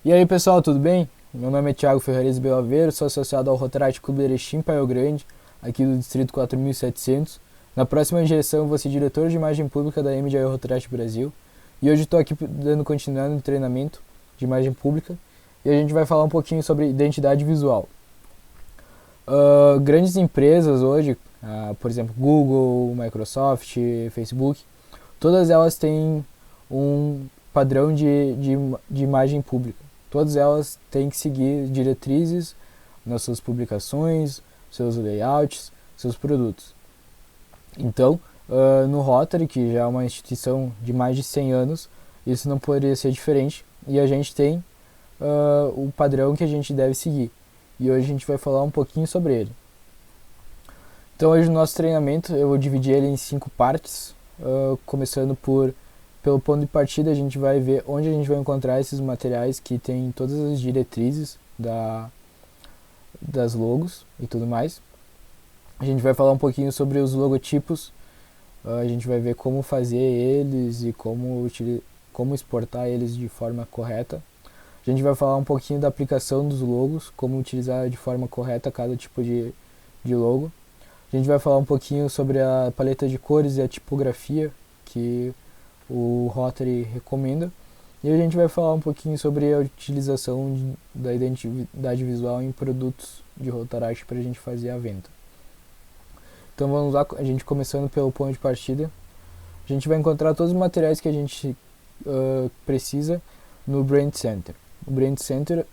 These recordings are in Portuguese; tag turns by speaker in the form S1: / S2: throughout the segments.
S1: E aí pessoal, tudo bem? Meu nome é Thiago Ferrares Belaveiro, sou associado ao Rotaract Clube Erechim Paio Grande, aqui do Distrito 4700. Na próxima gestão vou ser diretor de imagem pública da MDI Rotaract Brasil. E hoje estou aqui dando continuidade no treinamento de imagem pública e a gente vai falar um pouquinho sobre identidade visual. Grandes empresas hoje, por exemplo Google, Microsoft, Facebook, todas elas têm um padrão de imagem pública. Todas elas têm que seguir diretrizes nas suas publicações, seus layouts, seus produtos. Então, no Rotary, que já é uma instituição de mais de 100 anos, isso não poderia ser diferente e a gente tem o padrão que a gente deve seguir. E hoje a gente vai falar um pouquinho sobre ele. Então hoje no nosso treinamento eu vou dividir ele em 5 partes, começando pelo ponto de partida. A gente vai ver onde a gente vai encontrar esses materiais que tem todas as diretrizes das logos e tudo mais. A gente vai falar um pouquinho sobre os logotipos, a gente vai ver como fazer eles e como exportar eles de forma correta. A gente vai falar um pouquinho da aplicação dos logos, como utilizar de forma correta cada tipo de logo. A gente vai falar um pouquinho sobre a paleta de cores e a tipografia que o Rotary recomenda. E a gente vai falar um pouquinho sobre a utilização da identidade visual em produtos de Rotaract para a gente fazer a venda. Então vamos lá, a gente começando pelo ponto de partida. A gente vai encontrar todos os materiais que a gente precisa no Brand Center. O Brand Center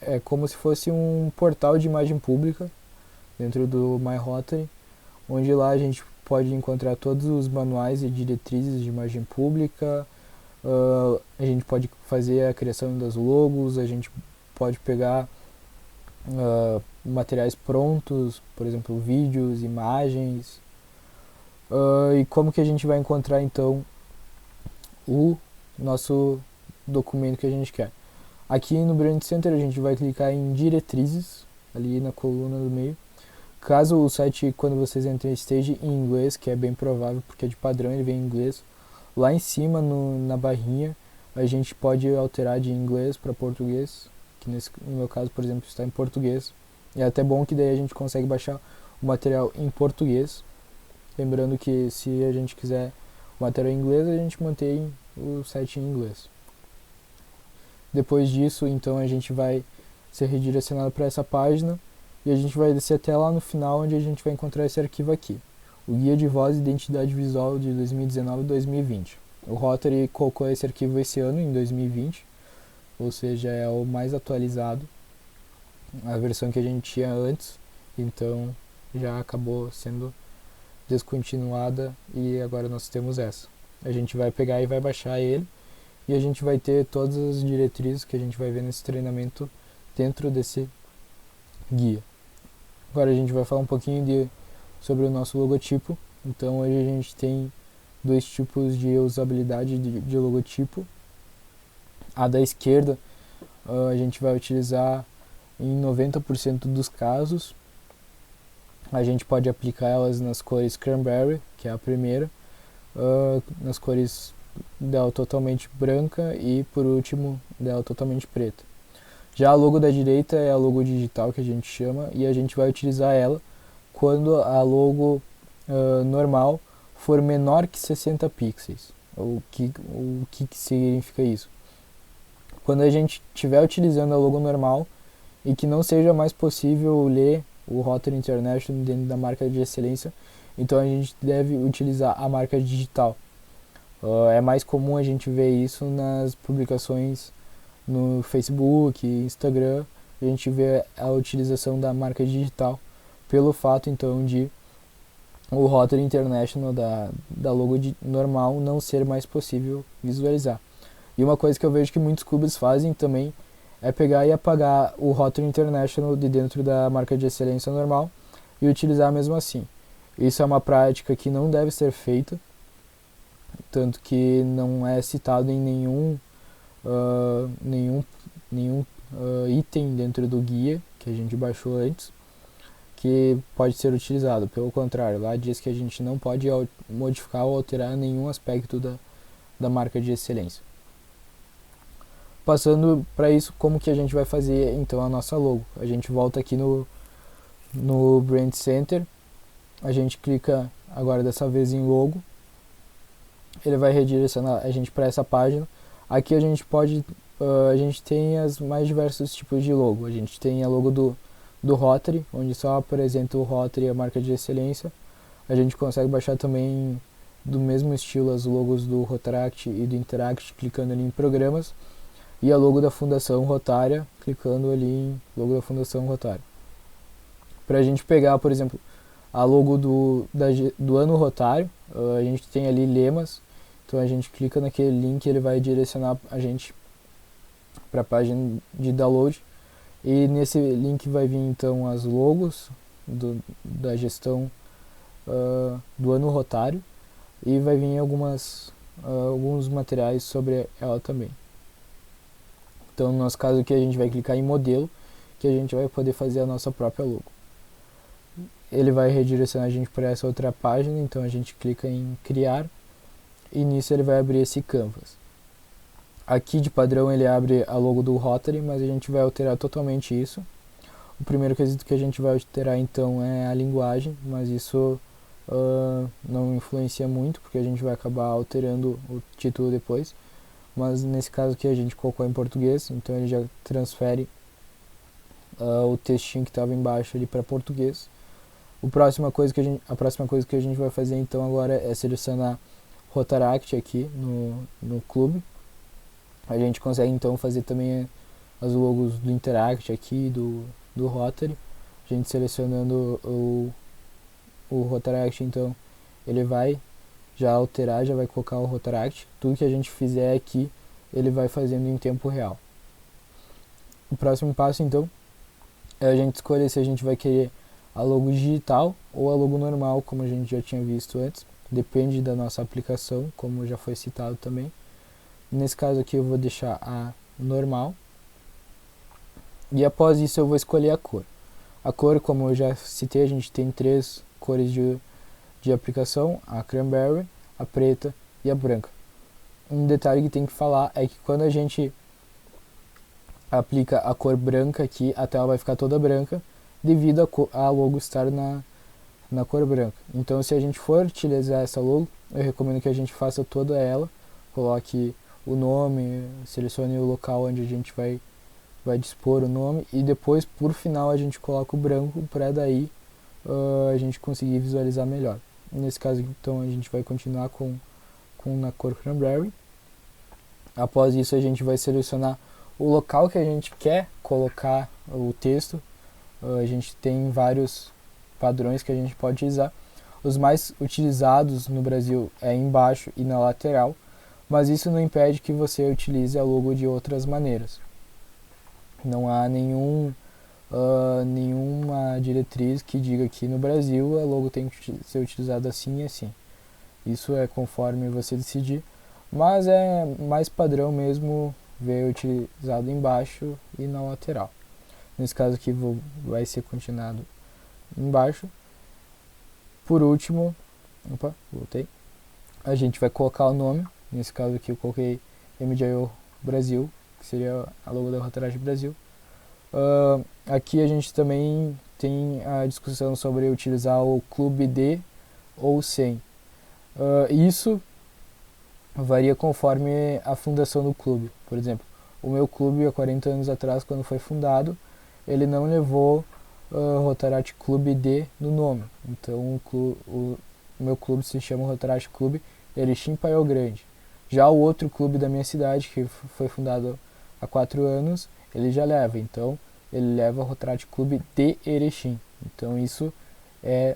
S1: é como se fosse um portal de imagem pública dentro do My Rotary, onde lá a gente pode encontrar todos os manuais e diretrizes de imagem pública. A gente pode fazer a criação das logos, a gente pode pegar materiais prontos, por exemplo, vídeos, imagens. E como que a gente vai encontrar então o nosso documento que a gente quer? Aqui no Brand Center a gente vai clicar em diretrizes, ali na coluna do meio. Caso o site, quando vocês entrem, esteja em inglês, que é bem provável porque de padrão ele vem em inglês, lá em cima na barrinha a gente pode alterar de inglês para português, que no meu caso, por exemplo, está em português. E é até bom que daí a gente consegue baixar o material em português. Lembrando que se a gente quiser o material em inglês, a gente mantém o site em inglês. Depois disso, então, a gente vai ser redirecionado para essa página e a gente vai descer até lá no final, onde a gente vai encontrar esse arquivo aqui, o Guia de Voz e Identidade Visual de 2019 e 2020. O Rotary colocou esse arquivo esse ano, em 2020, ou seja, é o mais atualizado, a versão que a gente tinha antes, então já acabou sendo descontinuada e agora nós temos essa. A gente vai pegar e vai baixar ele e a gente vai ter todas as diretrizes que a gente vai ver nesse treinamento dentro desse guia. Agora a gente vai falar um pouquinho sobre o nosso logotipo. Então hoje a gente tem dois tipos de usabilidade de logotipo. A da esquerda a gente vai utilizar em 90% dos casos. A gente pode aplicar elas nas cores Cranberry, que é a primeira, nas cores dela totalmente branca e por último dela totalmente preta. Já a logo da direita é a logo digital, que a gente chama, e a gente vai utilizar ela quando a logo normal for menor que 60 pixels. O que significa isso? Quando a gente estiver utilizando a logo normal e que não seja mais possível ler o Rotary International dentro da marca de excelência, então a gente deve utilizar a marca digital. É mais comum a gente ver isso nas publicações no Facebook, Instagram. A gente vê a utilização da marca digital pelo fato então de o Rotary International da logo normal não ser mais possível visualizar. E uma coisa que eu vejo que muitos clubes fazem também é pegar e apagar o Rotary International de dentro da marca de excelência normal e utilizar mesmo assim. Isso é uma prática que não deve ser feita, tanto que não é citado em nenhum item dentro do guia que a gente baixou antes que pode ser utilizado. Pelo contrário, lá diz que a gente não pode modificar ou alterar nenhum aspecto da marca de excelência. Passando para isso, como que a gente vai fazer então a nossa logo? A gente volta aqui no Brand Center, a gente clica agora dessa vez em logo, ele vai redirecionar a gente para essa página. Aqui a gente pode, a gente tem as mais diversos tipos de logo. A gente tem a logo do Rotary, onde só apresenta o Rotary, a marca de excelência. A gente consegue baixar também do mesmo estilo as logos do Rotaract e do Interact, clicando ali em programas. E a logo da Fundação Rotária, clicando ali em logo da Fundação Rotária. Para a gente pegar, por exemplo, a logo do ano rotário, a gente tem ali lemas, então a gente clica naquele link e ele vai direcionar a gente para a página de download, e nesse link vai vir então as logos da gestão do ano rotário, e vai vir alguns materiais sobre ela também. Então no nosso caso aqui a gente vai clicar em modelo, que a gente vai poder fazer a nossa própria logo. Ele vai redirecionar a gente para essa outra página, então a gente clica em criar, e nisso ele vai abrir esse canvas. Aqui de padrão ele abre a logo do Rotary, mas a gente vai alterar totalmente isso. O primeiro quesito que a gente vai alterar então é a linguagem, mas isso não influencia muito, porque a gente vai acabar alterando o título depois. Mas nesse caso aqui a gente colocou em português, então ele já transfere o textinho que estava embaixo ali para português. A próxima coisa que a gente vai fazer então agora é selecionar Rotaract aqui no clube. A gente consegue então fazer também as logos do Interact aqui, do Rotary. A gente selecionando o Rotaract, então ele vai já alterar, já vai colocar o Rotaract. Tudo que a gente fizer aqui, ele vai fazendo em tempo real. O próximo passo então é a gente escolher se a gente vai querer a logo digital ou a logo normal, como a gente já tinha visto antes. Depende da nossa aplicação, como já foi citado também. Nesse caso aqui eu vou deixar a normal. E após isso eu vou escolher a cor. A cor, como eu já citei, a gente tem 3 cores de aplicação: a cranberry, a preta e a branca. Um detalhe que tem que falar é que quando a gente aplica a cor branca aqui, a tela vai ficar toda branca, devido a logo estar na cor branca. Então se a gente for utilizar essa logo, eu recomendo que a gente faça toda ela, coloque o nome, selecione o local onde a gente vai dispor o nome, e depois por final a gente coloca o branco, para daí a gente conseguir visualizar melhor. Nesse caso então a gente vai continuar com na cor cranberry. Após isso a gente vai selecionar o local que a gente quer colocar o texto. A gente tem vários padrões que a gente pode utilizar. Os mais utilizados no Brasil é embaixo e na lateral, mas isso não impede que você utilize a logo de outras maneiras. Não há nenhuma diretriz que diga que no Brasil a logo tem que ser utilizada assim e assim. Isso é conforme você decidir, mas é mais padrão mesmo ver utilizado embaixo e na lateral. Nesse caso aqui vai ser continuado embaixo. Por último, voltei. A gente vai colocar o nome. Nesse caso aqui eu coloquei MJO Brasil, que seria a logo da Rotaract Brasil. Aqui a gente também tem a discussão sobre utilizar o clube D ou sem. Isso varia conforme a fundação do clube. Por exemplo, o meu clube há 40 anos atrás, quando foi fundado, ele não levou Rotaract Clube D no nome. Então o meu clube se chama Rotaract Clube Erechim Paiol Grande. Já o outro clube da minha cidade, que foi fundado há 4 anos, ele já leva. Então ele leva Rotaract Clube de Erechim. Então isso é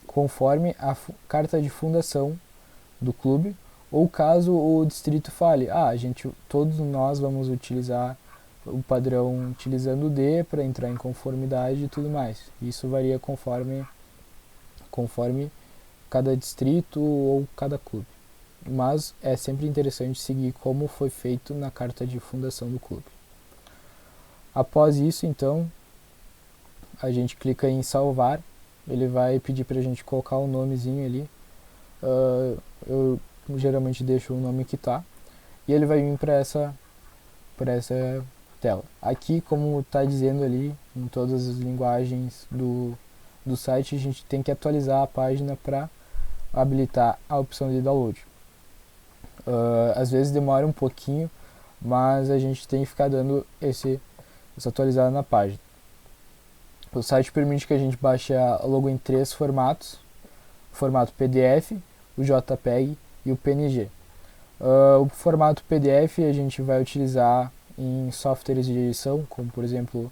S1: conforme a carta de fundação do clube, ou caso o distrito fale, todos nós vamos utilizar o padrão utilizando o D para entrar em conformidade e tudo mais. Isso varia conforme cada distrito ou cada clube. Mas é sempre interessante seguir como foi feito na carta de fundação do clube. Após isso, então, a gente clica em salvar. Ele vai pedir para a gente colocar um nomezinho ali. Eu geralmente deixo o nome que tá. E ele vai vir para para essa tela. Aqui, como está dizendo ali, em todas as linguagens do site, a gente tem que atualizar a página para habilitar a opção de download. Às vezes demora um pouquinho, mas a gente tem que ficar dando essa atualizada na página. O site permite que a gente baixe a logo em 3 formatos: o formato PDF, o JPEG e o PNG. O formato PDF a gente vai utilizar em softwares de edição, como por exemplo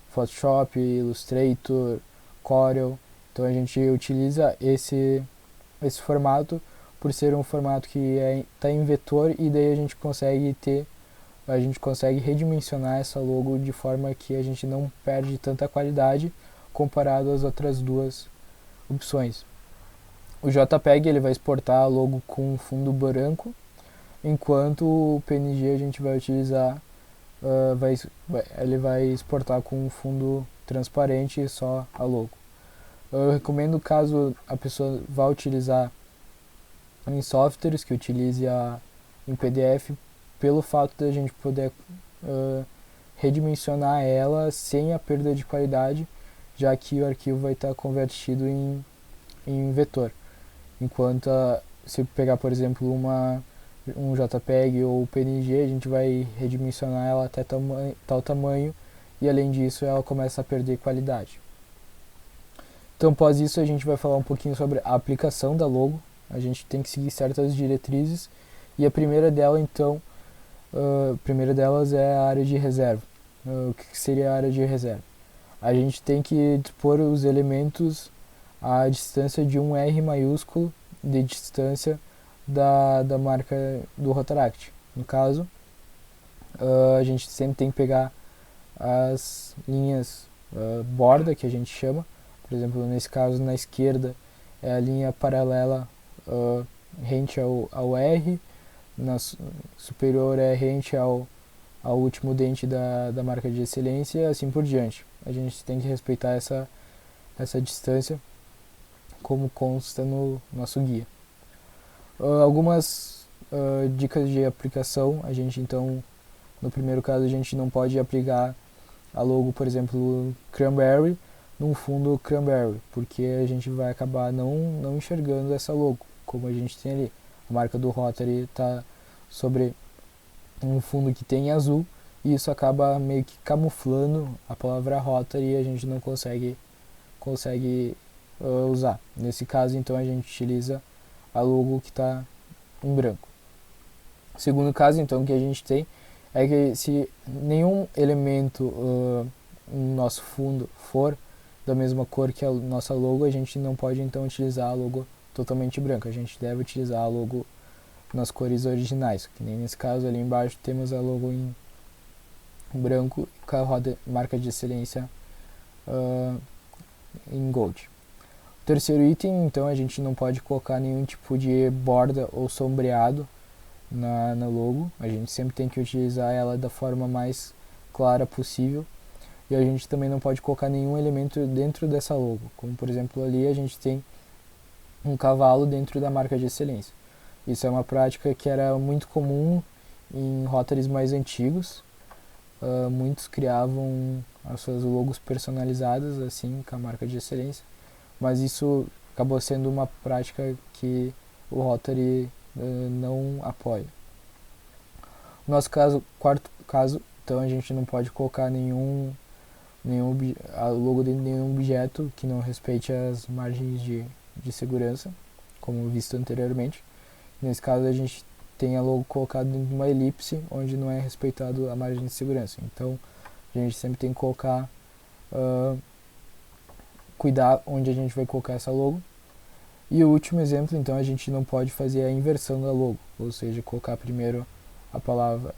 S1: Photoshop, Illustrator, Corel. Então a gente utiliza esse formato por ser um formato que está em vetor, e daí a gente consegue redimensionar essa logo de forma que a gente não perde tanta qualidade comparado às outras duas opções. O JPEG ele vai exportar a logo com fundo branco, enquanto o PNG a gente vai utilizar, ele vai exportar com um fundo transparente e só a logo. Eu recomendo, caso a pessoa vá utilizar em softwares, que utilize em PDF, pelo fato de a gente poder redimensionar ela sem a perda de qualidade, já que o arquivo vai estar convertido em vetor. Enquanto se pegar, por exemplo, um JPEG ou PNG, a gente vai redimensionar ela até tal tamanho, e além disso ela começa a perder qualidade. Então, após isso, a gente vai falar um pouquinho sobre a aplicação da logo. A gente tem que seguir certas diretrizes, e a primeira delas é a área de reserva. O que seria a área de reserva? A gente tem que dispor os elementos à distância de um R maiúsculo de distância da marca do Rotaract. No caso, a gente sempre tem que pegar as linhas borda, que a gente chama. Por exemplo, nesse caso, na esquerda é a linha paralela rente ao R, na superior é rente ao último dente da marca de excelência, e assim por diante. A gente tem que respeitar essa distância, como consta no nosso guia. Algumas dicas de aplicação. A gente, então, no primeiro caso, a gente não pode aplicar a logo, por exemplo, Cranberry, num fundo Cranberry, porque a gente vai acabar não enxergando essa logo, como a gente tem ali. A marca do Rotary está sobre um fundo que tem azul, e isso acaba meio que camuflando a palavra Rotary, e a gente não consegue usar. Nesse caso, então, a gente utiliza a logo que está em branco. O segundo caso, então, que a gente tem é que, se nenhum elemento no nosso fundo for da mesma cor que a nossa logo, a gente não pode, então, utilizar a logo totalmente branca. A gente deve utilizar a logo nas cores originais, que nem nesse caso ali embaixo temos a logo em branco com a marca de excelência em gold. O terceiro item, então, a gente não pode colocar nenhum tipo de borda ou sombreado na logo. A gente sempre tem que utilizar ela da forma mais clara possível, e a gente também não pode colocar nenhum elemento dentro dessa logo, como por exemplo ali a gente tem um cavalo dentro da marca de excelência. Isso é uma prática que era muito comum em rotaries mais antigos. Muitos criavam as suas logos personalizadas assim com a marca de excelência, mas isso acabou sendo uma prática que o Rotary não apoia. No nosso caso, quarto caso, então, a gente não pode colocar a logo de nenhum objeto que não respeite as margens de segurança, como visto anteriormente. Nesse caso, a gente tem a logo colocada dentro de uma elipse, onde não é respeitado a margem de segurança. Então, a gente sempre tem que cuidar onde a gente vai colocar essa logo. E o último exemplo, então, a gente não pode fazer a inversão da logo, ou seja, colocar primeiro a palavra,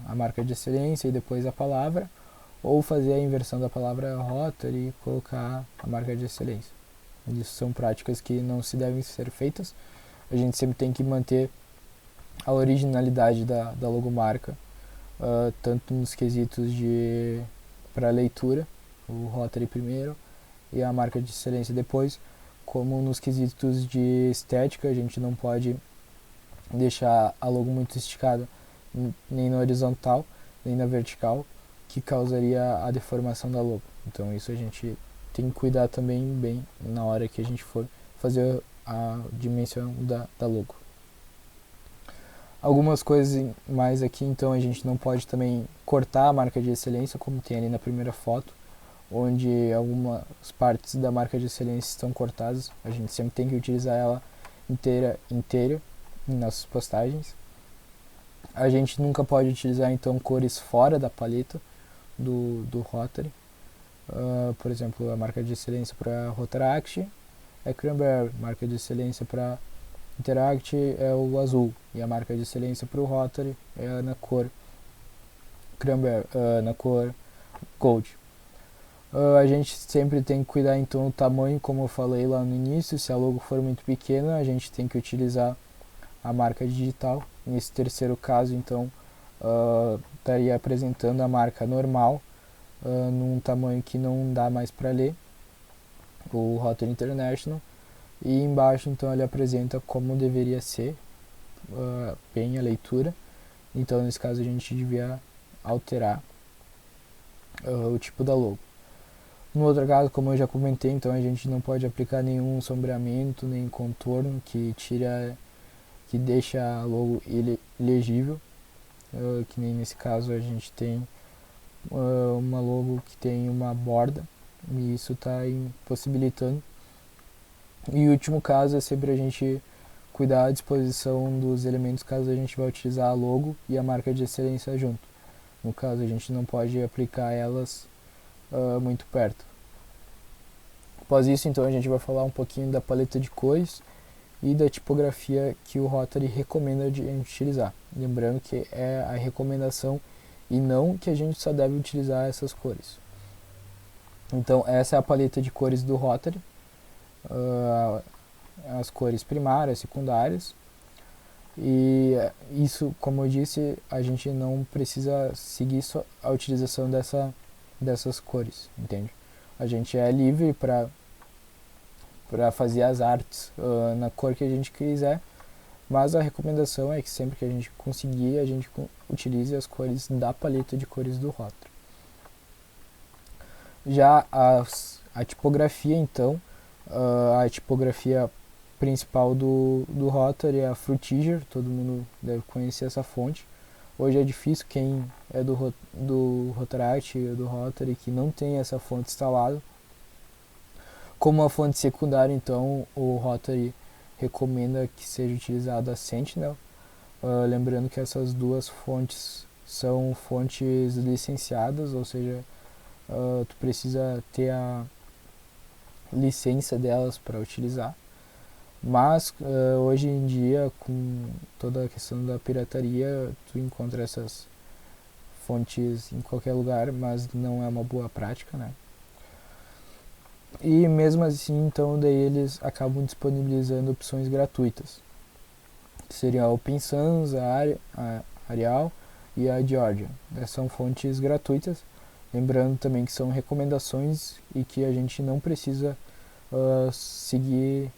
S1: a marca de excelência e depois a palavra, ou fazer a inversão da palavra Rotary e colocar a marca de excelência. Isso são práticas que não se devem ser feitas. A gente sempre tem que manter a originalidade da logomarca, tanto nos quesitos para leitura, o Rotary primeiro e a marca de excelência depois, como nos quesitos de estética. A gente não pode deixar a logo muito esticada nem na horizontal, nem na vertical, que causaria a deformação da logo. Então isso a gente tem que cuidar também bem na hora que a gente for fazer a dimensão da logo. Algumas coisas mais aqui, então a gente não pode também cortar a marca de excelência, como tem ali na primeira foto, onde algumas partes da marca de excelência estão cortadas. A gente sempre tem que utilizar ela inteira em nossas postagens. A gente nunca pode utilizar então cores fora da paleta do Rotary. Por exemplo, a marca de excelência para Rotaract é Cranberry, marca de excelência para Interact é o azul, e a marca de excelência para o Rotary é na cor Cranberry, na cor Gold. A gente sempre tem que cuidar então do tamanho, como eu falei lá no início. Se a logo for muito pequena, a gente tem que utilizar a marca digital. Nesse terceiro caso, então, estaria apresentando a marca normal, num tamanho que não dá mais para ler, o Rotary International, e embaixo então ele apresenta como deveria ser bem a leitura. Então nesse caso a gente devia alterar o tipo da logo. No outro caso, como eu já comentei, então a gente não pode aplicar nenhum sombreamento, nem contorno que deixa a logo ilegível, que nem nesse caso a gente tem uma logo que tem uma borda, e isso está impossibilitando. E o último caso é sempre a gente cuidar da disposição dos elementos caso a gente vai utilizar a logo e a marca de excelência junto. No caso, a gente não pode aplicar elas muito perto. Após isso, então, a gente vai falar um pouquinho da paleta de cores e da tipografia que o Rotary recomenda de utilizar. Lembrando que é a recomendação e não que a gente só deve utilizar essas cores. Então, essa é a paleta de cores do Rotary. As cores primárias, secundárias, e isso, como eu disse, a gente não precisa seguir só a utilização dessas cores, entende? A gente é livre para fazer as artes na cor que a gente quiser, mas a recomendação é que sempre que a gente conseguir, a gente utilize as cores da paleta de cores do Rotary. Já a tipografia, então, a tipografia principal do Rotary é a Frutiger, todo mundo deve conhecer essa fonte. Hoje é difícil quem é do Rotaract, do Rotary, que não tem essa fonte instalada. Como a fonte secundária, então, o Rotary recomenda que seja utilizada a Sentinel. Lembrando que essas duas fontes são fontes licenciadas, ou seja, tu precisa ter a licença delas para utilizar. Mas hoje em dia, com toda a questão da pirataria, tu encontra essas fontes em qualquer lugar, mas não é uma boa prática, né? E mesmo assim, então, daí eles acabam disponibilizando opções gratuitas, que seriam a Open Sans, a Arial e a Georgia. São fontes gratuitas, lembrando também que são recomendações e que a gente não precisa seguir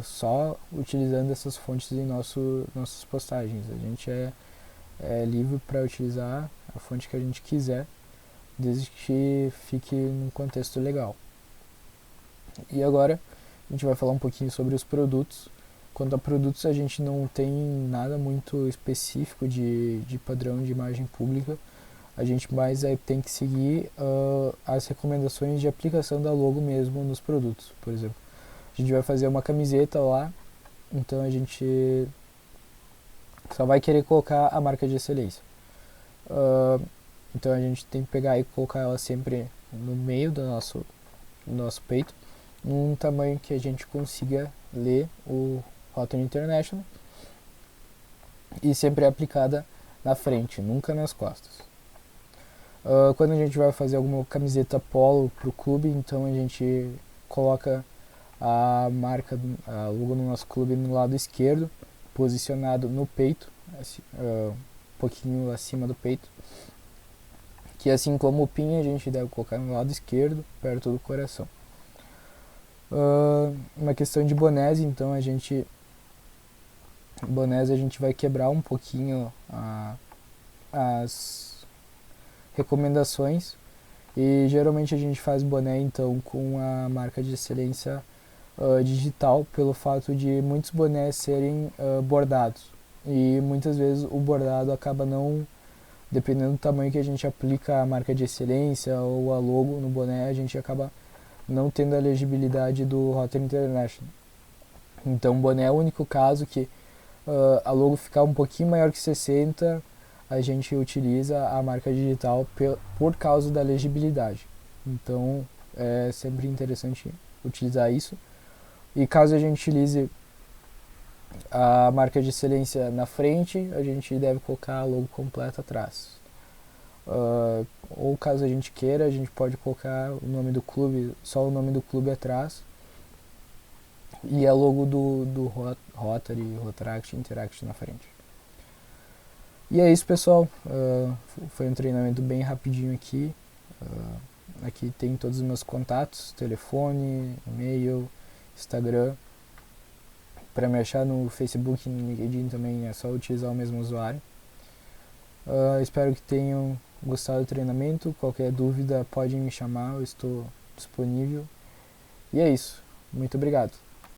S1: só utilizando essas fontes em nossas postagens. A gente é livre para utilizar a fonte que a gente quiser, desde que fique num contexto legal. E agora a gente vai falar um pouquinho sobre os produtos. Quanto a produtos, a gente não tem nada muito específico de padrão de imagem pública. A gente mais tem que seguir as recomendações de aplicação da logo mesmo nos produtos. Por exemplo, a gente vai fazer uma camiseta lá, então a gente só vai querer colocar a marca de excelência. Então a gente tem que pegar e colocar ela sempre no meio do nosso peito, num tamanho que a gente consiga ler o Rotary International, e sempre aplicada na frente, nunca nas costas. Quando a gente vai fazer alguma camiseta polo para o clube, então a gente coloca a marca, a logo no nosso clube no lado esquerdo, posicionado no peito, um pouquinho acima do peito, que assim como o pin a gente deve colocar no lado esquerdo, perto do coração. Uma questão de bonés, então a gente vai quebrar um pouquinho recomendações. E geralmente a gente faz boné então com a marca de excelência digital, pelo fato de muitos bonés serem bordados. E muitas vezes o bordado acaba não, dependendo do tamanho que a gente aplica a marca de excelência ou a logo no boné, a gente acaba não tendo a legibilidade do Rotary International. Então o boné é o único caso que a logo ficar um pouquinho maior que 60, a gente utiliza a marca digital por causa da legibilidade. Então é sempre interessante utilizar isso. E caso a gente utilize a marca de excelência na frente, a gente deve colocar a logo completa atrás. Ou caso a gente queira, a gente pode colocar o nome do clube, só o nome do clube atrás, e a logo do Rotary, Rotaract, Interact na frente. E é isso, pessoal. Foi um treinamento bem rapidinho aqui. Aqui tem todos os meus contatos, telefone, e-mail, Instagram. Para me achar no Facebook e no LinkedIn também é só utilizar o mesmo usuário. Espero que tenham gostado do treinamento. Qualquer dúvida pode me chamar, eu estou disponível. E é isso. Muito obrigado.